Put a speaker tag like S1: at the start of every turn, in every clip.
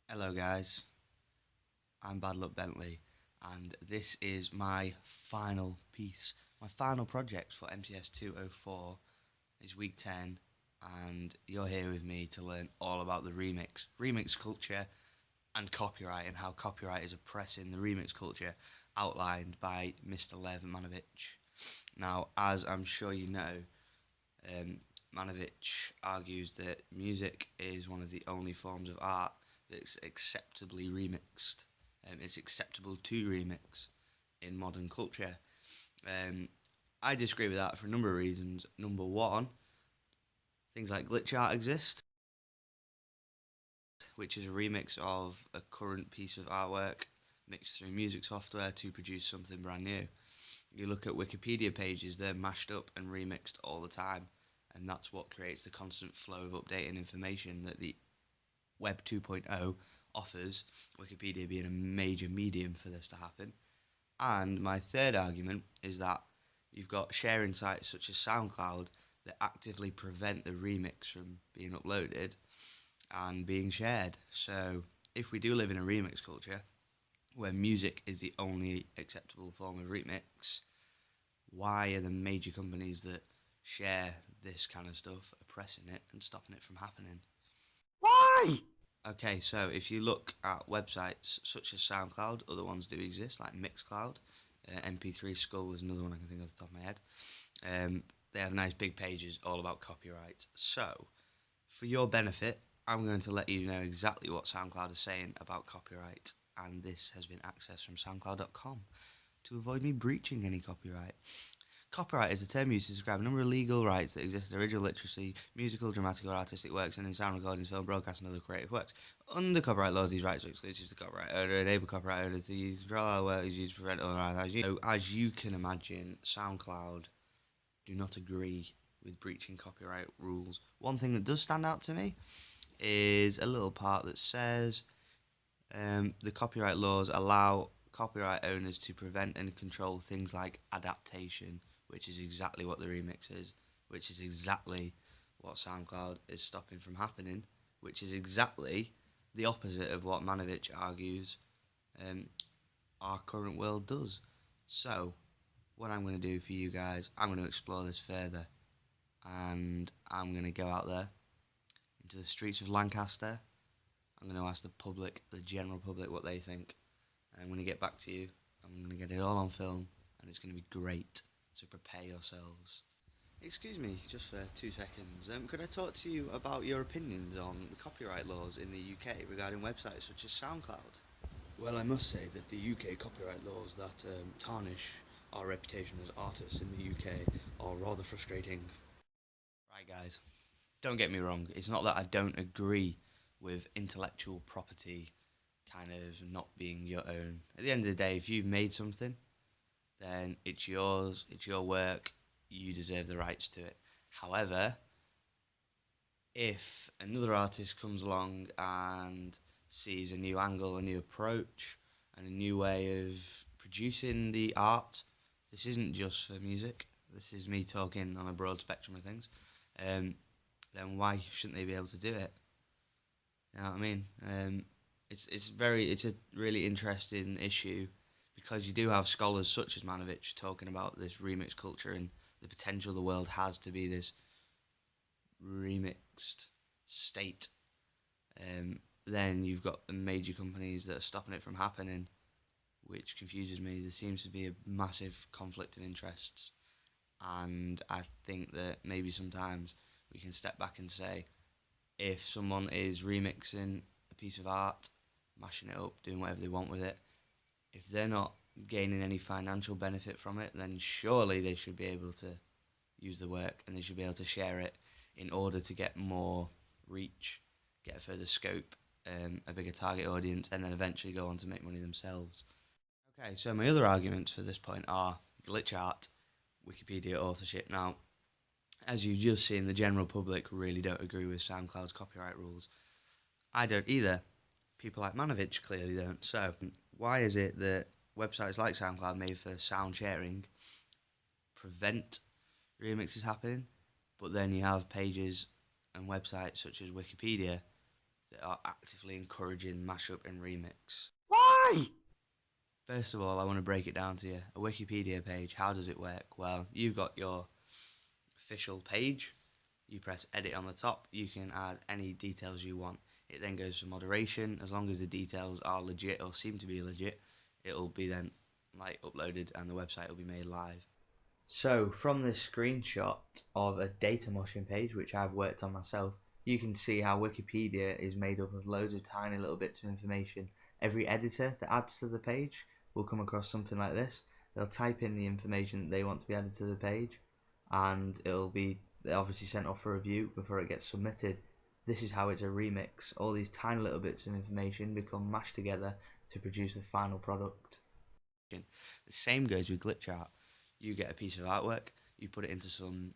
S1: Hello guys, I'm Bad Luck Bentley, and this is my final piece, my final project for MCS204. It's week 10, and you're here with me to learn all about the remix culture, and copyright, and how copyright is oppressing the remix culture outlined by Mr. Lev Manovich. Now, as I'm sure you know, um, Manovich argues that music is one of the only forms of art that's acceptably remixed. It's acceptable to remix in modern culture. Um, I disagree with that for a number of reasons. Number one, things like glitch art exist, which is a remix of a current piece of artwork mixed through music software to produce something brand new. You look at Wikipedia pages, they're mashed up and remixed all the time, and that's what creates the constant flow of updating information that the Web 2.0 offers, Wikipedia being a major medium for this to happen. And my third argument is that you've got sharing sites such as SoundCloud that actively prevent the remix from being uploaded and being shared. So if we do live in a remix culture where music is the only acceptable form of remix, why are the major companies that share this kind of stuff oppressing it and stopping it from happening?
S2: Why?
S1: Okay, so if you look at websites such as SoundCloud, other ones do exist, like Mixcloud, MP3 Skull is another one I can think of off the top of my head. They have nice big pages all about copyright. So, for your benefit, I'm going to let you know exactly what SoundCloud is saying about copyright, and this has been accessed from SoundCloud.com to avoid me breaching any copyright. Copyright is a term used to describe a number of legal rights that exist in original literacy, musical, dramatic, or artistic works, and in sound recordings, film, broadcast, and other creative works. Under copyright laws, these rights are exclusive to the copyright owner, enable copyright owners to use control our work is used to prevent unauthorized use. So, as you can imagine, SoundCloud do not agree with breaching copyright rules. One thing that does stand out to me is a little part that says the copyright laws allow copyright owners to prevent and control things like adaptation, which is exactly what the remix is, which is exactly what SoundCloud is stopping from happening, which is exactly the opposite of what Manovich argues um, our current world does. So, what I'm going to do for you guys, I'm going to explore this further, and I'm going to go out there into the streets of Lancaster. I'm going to ask the public, the general public, what they think. And I'm going to get back to you. I'm going to get it all on film, and it's going to be great. So prepare yourselves. Excuse me, just for 2 seconds. Could I talk to you about your opinions on the copyright laws in the UK regarding websites such as SoundCloud?
S2: Well, I must say that the UK copyright laws that tarnish our reputation as artists in the UK are rather frustrating.
S1: Right, guys. Don't get me wrong. It's not that I don't agree with intellectual property kind of not being your own. At the end of the day, if you've made something, then it's yours, it's your work, you deserve the rights to it. However, if another artist comes along and sees a new angle, a new approach, and a new way of producing the art, this isn't just for music, this is me talking on a broad spectrum of things, um, then why shouldn't they be able to do it? You know what I mean? It's a really interesting issue because you do have scholars such as Manovich talking about this remix culture and the potential the world has to be this remixed state. Then you've got the major companies that are stopping it from happening, which confuses me. There seems to be a massive conflict of interests, and I think that maybe sometimes we can step back and say, if someone is remixing a piece of art, mashing it up, doing whatever they want with it, if they're not gaining any financial benefit from it, then surely they should be able to use the work and they should be able to share it in order to get more reach, get a further scope, a bigger target audience, and then eventually go on to make money themselves. Okay, so my other arguments for this point are glitch art, Wikipedia authorship. Now, as you've just seen, the general public really don't agree with SoundCloud's copyright rules. I don't either. People like Manovich clearly don't. So, why is it that websites like SoundCloud, made for sound sharing, prevent remixes happening, but then you have pages and websites such as Wikipedia that are actively encouraging mashup and remix.
S3: Why?
S1: First of all, I want to break it down to you. A Wikipedia page, how does it work? Well, you've got your official page. You press edit on the top. You can add any details you want. It then goes to moderation. As long as the details are legit or seem to be legit, it'll be then uploaded and the website will be made live. So from this screenshot of a data mushing page, which I've worked on myself, you can see how Wikipedia is made up of loads of tiny little bits of information. Every editor that adds to the page will come across something like this. They'll type in the information that they want to be added to the page, and it'll be obviously sent off for review before it gets submitted. This is how it's a remix. All these tiny little bits of information become mashed together to produce the final product. The same goes with glitch art. You get a piece of artwork, you put it into some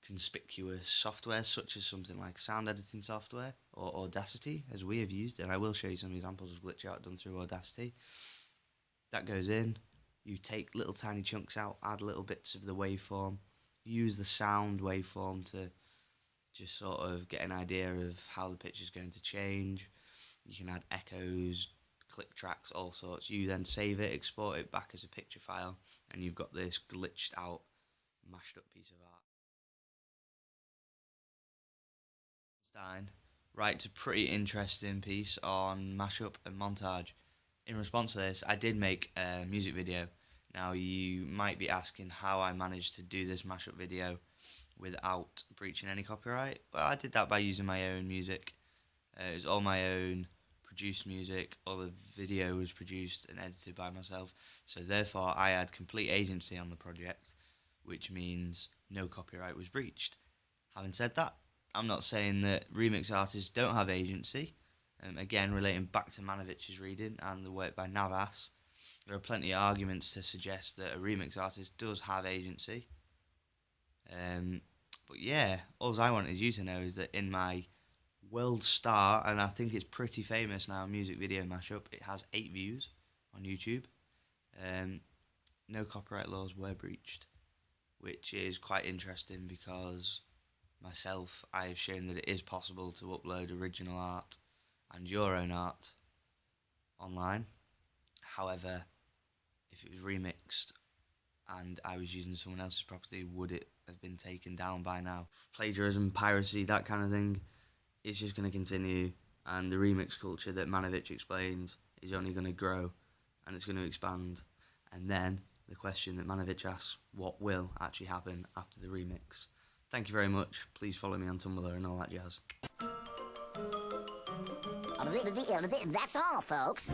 S1: conspicuous software, such as something like sound editing software or Audacity, as we have used, and I will show you some examples of glitch art done through Audacity. That goes in, you take little tiny chunks out, add little bits of the waveform, use the sound waveform to just sort of get an idea of how the picture is going to change. You can add echoes, click tracks, all sorts. You then save it, export it back as a picture file, and you've got this glitched out, mashed up piece of art. Einstein writes a pretty interesting piece on mashup and montage. In response to this, I did make a music video. Now you might be asking how I managed to do this mashup video without breaching any copyright. Well, I did that by using my own music. It was all my own produced music. All the video was produced and edited by myself, so therefore I had complete agency on the project, which means no copyright was breached. Having said that, I'm not saying that remix artists don't have agency. Again, relating back to Manovich's reading and the work by Navas, there are plenty of arguments to suggest that a remix artist does have agency. But yeah, all I wanted you to know is that in my world star, and I think it's pretty famous now, music video mashup, it has 8 views on YouTube. No copyright laws were breached, which is quite interesting because myself, I have shown that it is possible to upload original art and your own art online. However, if it was remixed and I was using someone else's property, would it have been taken down by now? Plagiarism, piracy, that kind of thing is just going to continue, and the remix culture that Manovich explains is only going to grow and it's going to expand. And then the question that Manovich asks, what will actually happen after the remix? Thank you very much. Please follow me on Tumblr and all that jazz.
S4: That's all, folks.